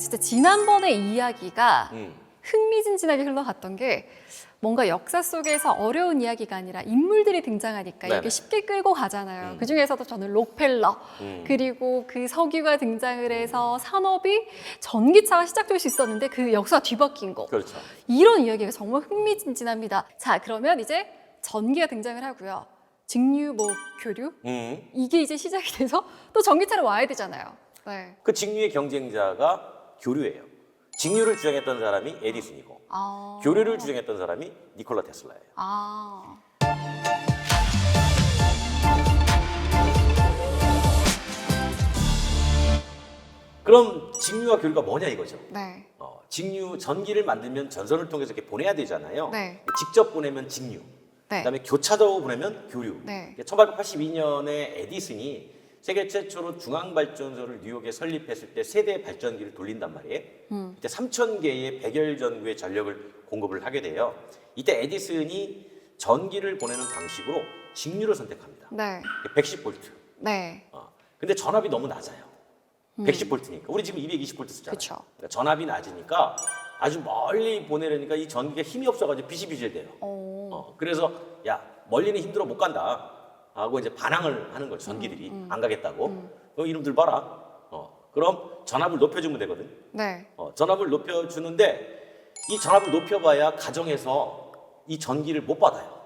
진짜 지난번의 이야기가 음. 흥미진진하게 흘러갔던 게 뭔가 역사 속에서 어려운 이야기가 아니라 인물들이 등장하니까 네네. 이게 쉽게 끌고 가잖아요. 음. 그중에서도 저는 록펠러 그리고 그 석유가 등장을 해서 산업이 전기차가 시작될 수 있었는데 그 역사가 뒤바뀐 거. 그렇죠. 이런 이야기가 정말 흥미진진합니다. 자, 그러면 이제 전기가 등장을 하고요. 직류, 뭐 교류 이게 이제 시작이 돼서 또 전기차로 와야 되잖아요. 네. 그 직류의 경쟁자가 교류예요. 직류를 주장했던 사람이 에디슨이고 아. 교류를 주장했던 사람이 니콜라 테슬라예요. 아. 그럼 직류와 교류가 뭐냐 이거죠. 네. 직류 전기를 만들면 전선을 통해서 이렇게 보내야 되잖아요. 네. 직접 보내면 직류. 네. 그다음에 교차적으로 보내면 교류. 네. 1882년에 에디슨이 세계 최초로 중앙발전소를 뉴욕에 설립했을 때 세대 발전기를 돌린단 말이에요. 이때 3,000개의 백열전구의 전력을 공급을 하게 돼요. 이때 에디슨이 전기를 보내는 방식으로 직류를 선택합니다. 네. 110V. 네. 근데 전압이 너무 낮아요. 110V니까. 우리 지금 220V 쓰잖아요. 그쵸. 그러니까 전압이 낮으니까 아주 멀리 보내려니까 이 전기가 힘이 없어가지고 비실비실대요. 그래서 야 멀리는 힘들어 못 간다 하고 이제 반항을 하는 거죠. 전기들이 안 가겠다고. 이놈들 봐라. 그럼 전압을 높여주면 되거든. 네. 전압을 높여주는데 이 전압을 높여봐야 가정에서 이 전기를 못 받아요.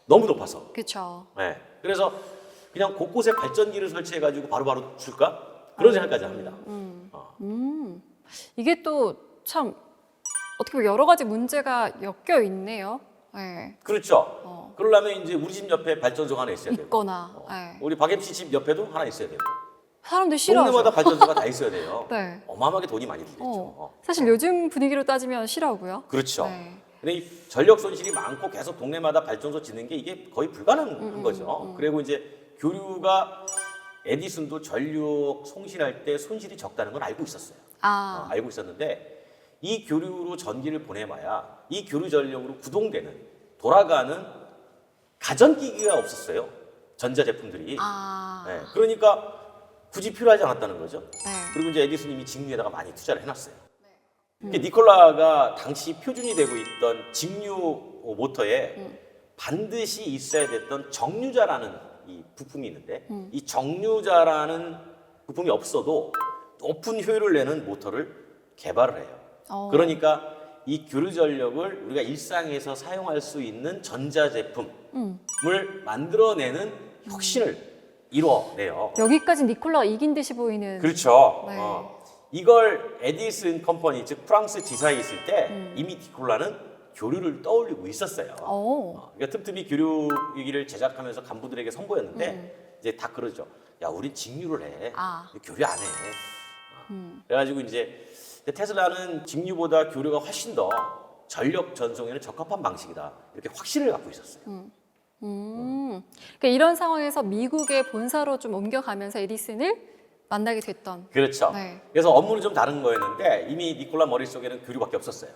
너무 높아서. 그렇죠. 네. 그래서 그냥 곳곳에 발전기를 설치해가지고 바로바로 줄까? 그런 생각까지 합니다. 이게 또 참 어떻게 보면 여러 가지 문제가 엮여 있네요. 네. 그렇죠. 그러려면 이제 우리 집 옆에 발전소가 하나 있어야 되고, 있거나. 네. 우리 박 MC 집 옆에도 하나 있어야 되고, 사람들 싫어하죠. 동네마다 발전소가 다 있어야 돼요. 네. 어마어마하게 돈이 많이 들겠죠. 사실 요즘 분위기로 따지면 싫어하고요. 그렇죠. 네. 근데 이 전력 손실이 많고 계속 동네마다 발전소 짓는 게 이게 거의 불가능한 거죠. 그리고 이제 교류가 에디슨도 전력 송신할 때 손실이 적다는 건 알고 있었어요. 알고 있었는데 이 교류로 전기를 보내봐야 이 교류 전력으로 구동되는 돌아가는 가전기기가 없었어요. 전자제품들이. 네. 그러니까 굳이 필요하지 않았다는 거죠. 네. 그리고 이제 에디슨님이 직류에다가 많이 투자를 해놨어요. 니콜라가 당시 표준이 되고 있던 직류 모터에 반드시 있어야 됐던 정류자라는 이 부품이 있는데 이 정류자라는 부품이 없어도 높은 효율을 내는 모터를 개발을 해요. 그러니까 이 교류 전력을 우리가 일상에서 사용할 수 있는 전자제품을 만들어내는 혁신을 이뤄내요. 여기까지 니콜라가 이긴 듯이 보이는. 그렇죠. 네. 이걸 에디슨 컴퍼니, 즉 프랑스 지사에 있을 때 이미 니콜라는 교류를 떠올리고 있었어요. 그러니까 틈틈이 교류기기를 제작하면서 간부들에게 선보였는데 이제 다 그러죠. 야, 우린 직류를 해. 교류 안 해. 그래가지고 이제 테슬라는 직류보다 교류가 훨씬 더 전력 전송에는 적합한 방식이다. 이렇게 확신을 갖고 있었어요. 그러니까 이런 상황에서 미국의 본사로 좀 옮겨가면서 에디슨을 만나게 됐던. 그렇죠. 네. 그래서 업무는 좀 다른 거였는데 이미 니콜라 머릿속에는 교류밖에 없었어요.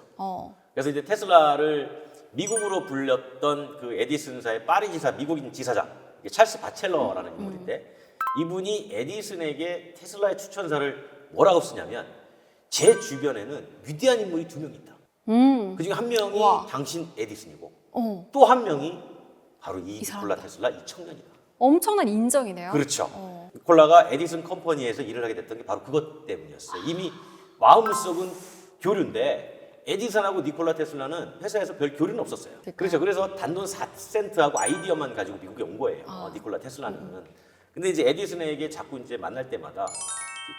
그래서 이제 테슬라를 미국으로 불렸던 그 에디슨사의 파리 지사, 미국인 지사장, 찰스 바첼러라는 인물인데 이분이 에디슨에게 테슬라의 추천사를 뭐라고 쓰냐면 제 주변에는 위대한 인물이 2명 있다. 그중에 한 명이 당신 에디슨이고 또 한 명이 바로 이 니콜라 테슬라 이 청년이다. 엄청난 인정이네요. 그렇죠. 니콜라가 에디슨 컴퍼니에서 일을 하게 됐던 게 바로 그것 때문이었어요. 이미 마음속은 교류인데 에디슨하고 니콜라 테슬라는 회사에서 별 교류는 없었어요. 그렇죠. 그래서 단돈 4센트하고 아이디어만 가지고 미국에 온 거예요. 니콜라 테슬라는. 근데 이제 에디슨에게 자꾸 이제 만날 때마다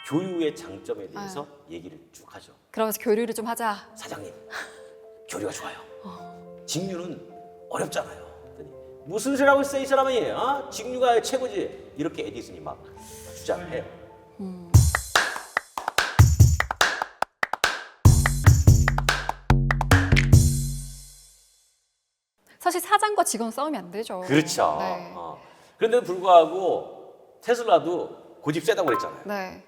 교류의 장점에 대해서 얘기를 쭉 하죠. 그러면서 교류를 좀 하자. 사장님, 교류가 좋아요. 직류는 어렵잖아요. 그랬더니 무슨 소리 하고 있어 이 사람이? 직류가 최고지. 이렇게 에디슨이 막 주장을 해요. 사실 사장과 직원 싸우면 안 되죠. 그렇죠. 네. 그런데도 불구하고 테슬라도 고집 세다고 그랬잖아요. 네.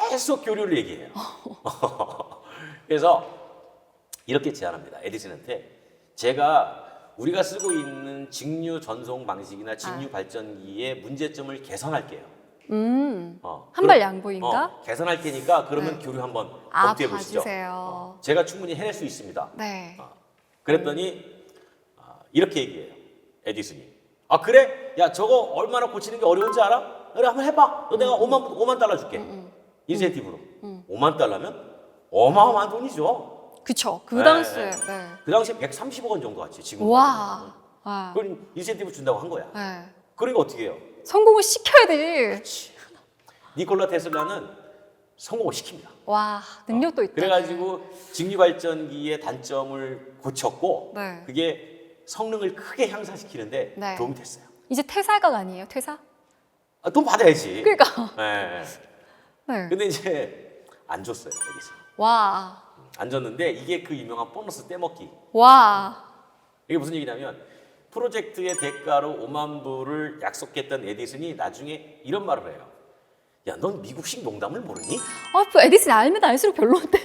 계속 교류를 얘기해요. 그래서 이렇게 제안합니다. 에디슨한테 제가 우리가 쓰고 있는 직류 전송 방식이나 직류 발전기의 문제점을 개선할게요. 한 발 양보인가? 계산할 테니까 그러면 네. 교류 한번 아, 검토해 보시죠. 봐주세요. 제가 충분히 해낼 수 있습니다. 네. 그랬더니 이렇게 얘기해요. 에디슨이. 아 그래? 야 저거 얼마나 고치는 게 어려운지 알아? 그래 한번 해봐. 너 내가 5만 달러 줄게. 인센티브로. 5만 달러면 어마어마한 돈이죠. 그쵸. 그 네. 당시에. 네. 그 당시에 130억 원 정도 같지 지금. 와. 아. 그걸 인센티브 준다고 한 거야. 네. 그러니까 어떻게 해요? 성공을 시켜야 되지. 니콜라 테슬라는 성공을 시킵니다. 와, 능력도 있다. 그래가지고 직류 발전기의 단점을 고쳤고 네. 그게 성능을 크게 향상시키는데 네. 도움이 됐어요. 이제 퇴사각 아니에요? 퇴사? 아, 돈 받아야지. 그러니까. 네. 네. 근데 이제 안 줬어요 여기서. 와. 안 줬는데 이게 그 유명한 보너스 떼먹기. 와. 이게 무슨 얘기냐면 프로젝트의 대가로 5만 불을 약속했던 에디슨이 나중에 이런 말을 해요. 야, 넌 미국식 농담을 모르니? 뭐 에디슨 알면 알수록 별론데.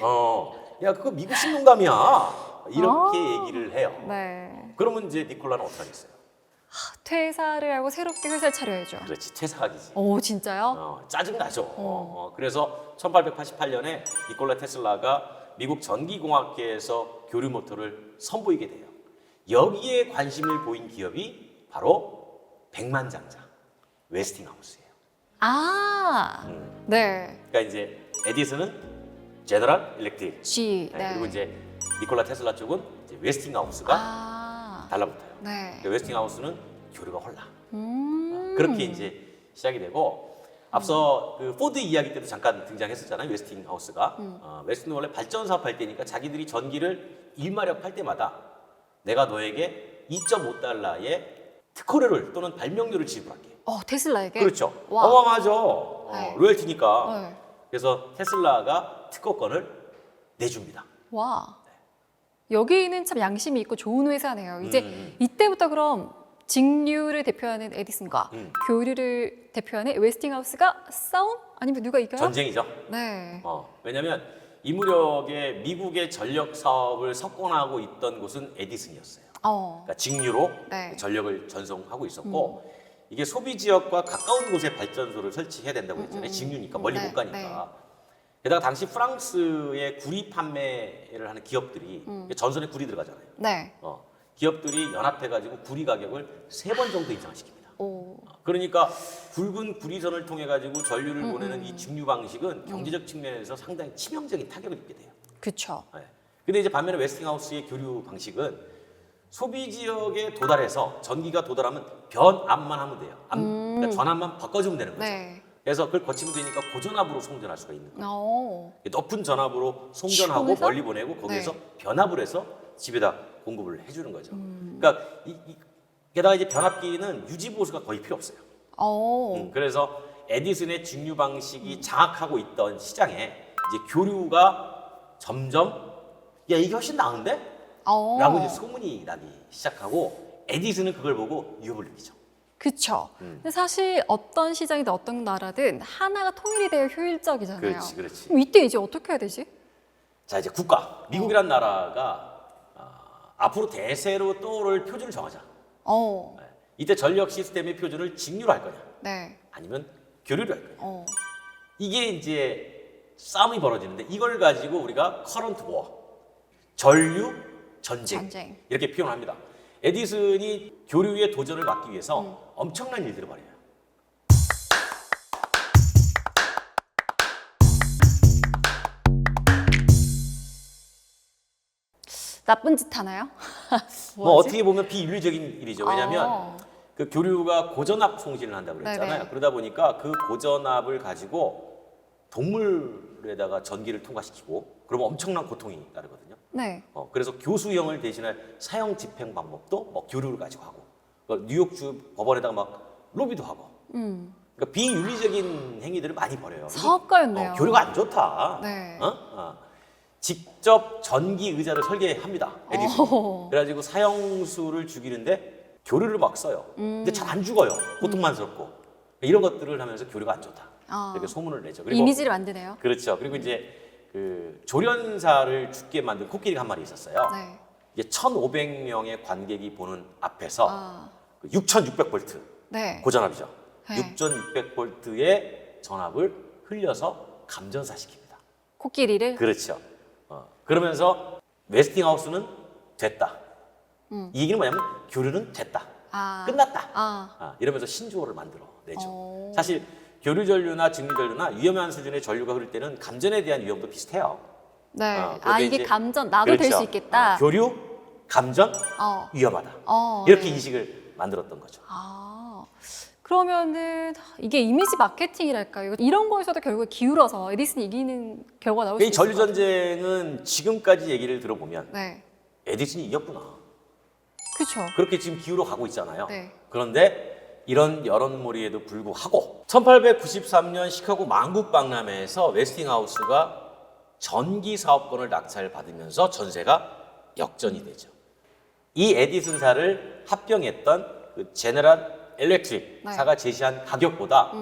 야, 그거 미국식 농담이야. 이렇게 얘기를 해요. 네. 그러면 이제 니콜라는 어떻게 하겠어요? 퇴사를 하고 새롭게 회사를 차려야죠. 그렇지, 퇴사하기지. 오, 진짜요? 짜증나죠. 그래서 1888년에 니콜라 테슬라가 미국 전기공학계에서 교류 모터를 선보이게 돼요. 여기에 관심을 보인 기업이 바로 백만장자 웨스팅하우스예요. 아. 네. 그러니까 이제 에디슨은 제너럴 일렉트릭, G. 네, 네. 그리고 이제 니콜라 테슬라 쪽은 이제 웨스팅하우스가 아. 달라붙어요. 네. 그러니까 웨스팅하우스는 교류가 홀라. 그렇게 이제 시작이 되고 앞서 그 포드 이야기 때도 잠깐 등장했었잖아요. 웨스팅하우스가. 웨스팅은 원래 발전 사업할 때니까 자기들이 전기를 1마력 팔 때마다 내가 너에게 2.5달러의 특허료를 또는 발명료를 지불할게. 테슬라에게? 그렇죠. 와. 어마어마하죠. 네. 로열티니까. 네. 그래서 테슬라가 특허권을 내줍니다. 와. 여기는 참 양심이 있고 좋은 회사네요. 이제 이때부터 그럼 직류를 대표하는 에디슨과 교류를 대표하는 웨스팅하우스가 싸움? 아니면 누가 이겨요? 전쟁이죠. 네. 왜냐하면 이 무렵에 미국의 전력 사업을 석권하고 있던 곳은 에디슨이었어요. 그러니까 직류로 네. 전력을 전송하고 있었고 이게 소비 지역과 가까운 곳에 발전소를 설치해야 된다고 했잖아요. 직류니까 멀리 네, 못 가니까. 게다가 당시 프랑스의 구리 판매를 하는 기업들이 전선에 구리 들어가잖아요. 네. 기업들이 연합해가지고 구리 가격을 3번 정도 인상시킵니다. 오. 그러니까 굵은 구리선을 통해 가지고 전류를 보내는 이 직류 방식은 경제적 측면에서 상당히 치명적인 타격을 입게 돼요. 그쵸. 네. 근데 이제 반면에 웨스팅하우스의 교류 방식은 소비 지역에 도달해서 전기가 도달하면 변압만 하면 돼요. 그러니까 전압만 바꿔주면 되는 거죠. 네. 그래서 그걸 거치면 되니까 고전압으로 송전할 수가 있는 거예요. 오. 높은 전압으로 송전하고 시공해서? 멀리 보내고 거기에서 네. 변압을 해서 집에다 공급을 해주는 거죠. 그러니까 게다가 이제 변압기는 유지 보수가 거의 필요 없어요. 오. 그래서 에디슨의 직류 방식이 장악하고 있던 시장에 이제 교류가 점점 야 이게 훨씬 나은데? 오. 라고 이제 소문이 나기 시작하고 에디슨은 그걸 보고 위협을 느끼죠. 그쵸. 근데 사실 어떤 시장이든 어떤 나라든 하나가 통일이 돼야 효율적이잖아요. 그렇지, 그렇지. 그럼 이때 이제 어떻게 해야 되지? 자 이제 국가 미국이란 나라가 앞으로 대세로 떠오를 표준을 정하자. 어. 이때 전력 시스템의 표준을 직류로 할 거냐, 네. 아니면 교류로 할 거냐. 어. 이게 이제 싸움이 벌어지는데 이걸 가지고 우리가 커런트 워, 전류 전쟁 이렇게 표현합니다. 에디슨이 교류의 도전을 막기 위해서 엄청난 일들을 벌여요. 나쁜 짓 하나요? 뭐 뭐지? 어떻게 보면 비윤리적인 일이죠. 왜냐하면 그 교류가 고전압 송신을 한다고 그랬잖아요. 네네. 그러다 보니까 그 고전압을 가지고 동물에다가 전기를 통과시키고 그러면 엄청난 고통이 따르거든요. 네. 그래서 교수형을 대신할 사형 집행 방법도 뭐 교류를 가지고 하고 뉴욕주 법원에다가 막 로비도 하고 그러니까 비윤리적인 행위들을 많이 벌여요. 사업가였네요. 교류가 안 좋다. 네. 직접 전기 의자를 설계합니다. 에디슨. 오. 그래가지고 사형수를 죽이는데 교류를 막 써요. 근데 잘 안 죽어요. 고통만스럽고 이런 것들을 하면서 교류가 안 좋다. 이렇게 소문을 내죠. 그리고 이미지를 만드네요. 그렇죠. 그리고 이제 그 조련사를 죽게 만든 코끼리가 한 마리 있었어요. 네. 이게 1,500명의 관객이 보는 앞에서 6,600볼트 네. 고전압이죠. 네. 6600V의 전압을 흘려서 감전사시킵니다. 코끼리를. 그렇죠. 그러면서 웨스팅하우스는 됐다. 이 얘기는 뭐냐면 교류는 됐다. 끝났다. 이러면서 신조어를 만들어내죠. 사실 교류 전류나 직류 전류나 위험한 수준의 전류가 흐를 때는 감전에 대한 위험도 비슷해요. 네. 그런데 이게 이제 감전 나도 될 그렇죠. 수 있겠다. 교류, 감전, 위험하다. 이렇게 네. 인식을 만들었던 거죠. 그러면은 이게 이미지 마케팅이랄까요? 이런 거에서도 결국에 기울어서 에디슨이 이기는 결과가 나올 수 이 있을 전류 것 같아요. 전쟁은 지금까지 얘기를 들어보면 네. 에디슨이 이겼구나. 그렇죠. 그렇게 지금 기울어 가고 있잖아요. 네. 그런데 이런 여론몰이에도 불구하고 1893년 시카고 만국박람회에서 웨스팅하우스가 전기 사업권을 낙찰받으면서 전세가 역전이 되죠. 이 에디슨사를 합병했던 그 제너럴 일렉트릭사가 제시한 가격보다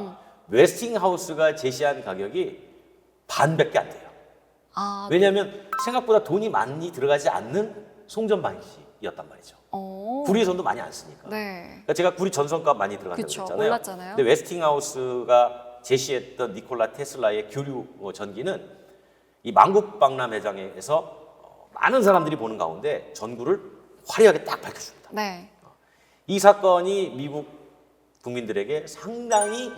웨스팅하우스가 제시한 가격이 반밖에 안 돼요. 왜냐하면 생각보다 돈이 많이 들어가지 않는 송전 방식이었단 말이죠. 구리에선도 많이 안 쓰니까. 네. 그러니까 제가 구리 전선값 많이 들어간다고 그쵸, 했잖아요. 올랐잖아요. 근데 웨스팅하우스가 제시했던 니콜라 테슬라의 교류 전기는 이 만국박람회장에서 많은 사람들이 보는 가운데 전구를 화려하게 딱 밝혀줍니다. 네. 이 사건이 미국 국민들에게 상당히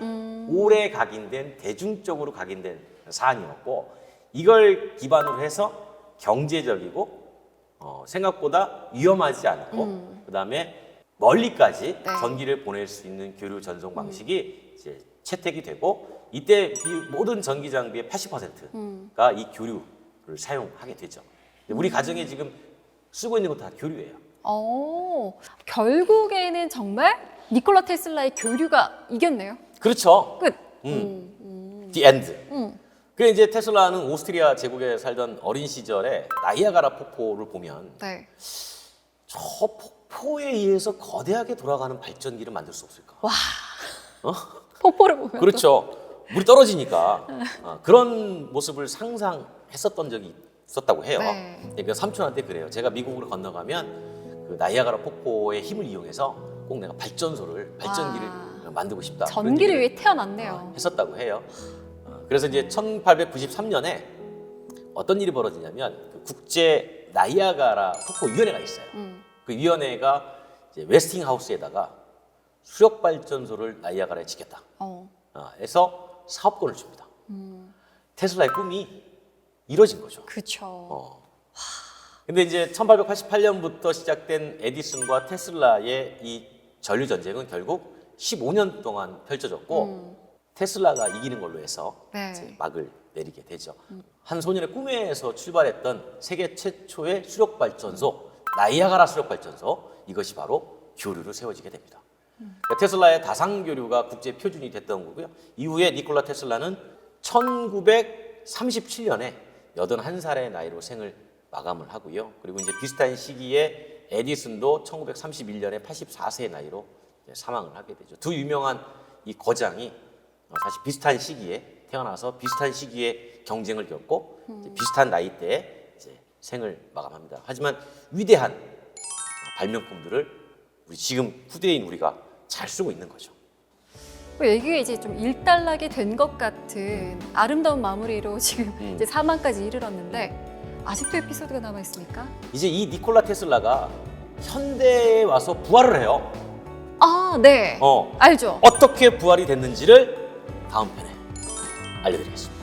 오래 각인된, 대중적으로 각인된 사안이었고, 이걸 기반으로 해서 경제적이고 생각보다 위험하지 않고 그다음에 멀리까지 전기를 보낼 수 있는 교류 전송 방식이 이제 채택이 되고, 이때 이 모든 전기 장비의 80%가 이 교류를 사용하게 되죠. 우리 가정에 지금 쓰고 있는 건 다 교류예요. 결국에는 정말 니콜라 테슬라의 교류가 이겼네요. 그렇죠. 끝. The end. 그 이제 테슬라는 오스트리아 제국에 살던 어린 시절에 나이아가라 폭포를 보면 네. 저 폭포에 의해서 거대하게 돌아가는 발전기를 만들 수 없을까? 와. 폭포를 보면. 그렇죠. 물이 떨어지니까 그런 모습을 상상했었던 적이 있었다고 해요. 네. 그러니까 삼촌한테 그래요. 제가 미국으로 건너가면 그 나이아가라 폭포의 힘을 이용해서 꼭 내가 발전기를 만들고 싶다. 전기를 위해 태어났네요. 했었다고 해요. 그래서 이제 1893년에 어떤 일이 벌어지냐면 그 국제 나이아가라 폭포 위원회가 있어요. 그 위원회가 이제 웨스팅하우스에다가 수력 발전소를 나이아가라에 짓겠다. 해서 사업권을 줍니다. 테슬라의 꿈이 이뤄진 거죠. 그렇죠. 근데 이제 1888년부터 시작된 에디슨과 테슬라의 이 전류 전쟁은 결국 15년 동안 펼쳐졌고 테슬라가 이기는 걸로 해서 이제 막을 내리게 되죠. 한 소년의 꿈에서 출발했던 세계 최초의 수력 발전소, 나이아가라 수력 발전소, 이것이 바로 교류로 세워지게 됩니다. 그러니까 테슬라의 다상 교류가 국제 표준이 됐던 거고요. 이후에 니콜라 테슬라는 1937년에 81살의 나이로 생을 마감을 하고요. 그리고 이제 비슷한 시기에 에디슨도 1931년에 84세의 나이로 사망을 하게 되죠. 두 유명한 이 거장이 사실 비슷한 시기에 태어나서 비슷한 시기에 경쟁을 겪고 이제 비슷한 나이대에 이제 생을 마감합니다. 하지만 위대한 발명품들을 우리 지금 후대인 우리가 잘 쓰고 있는 거죠. 얘기가 이제 좀 일단락이 된 것 같은 아름다운 마무리로 지금 이제 사망까지 이르렀는데 아직도 에피소드가 남아 있습니까? 이제 이 니콜라 테슬라가 현대에 와서 부활을 해요. 네. 어. 알죠. 어떻게 부활이 됐는지를 다음 편에 알려드리겠습니다.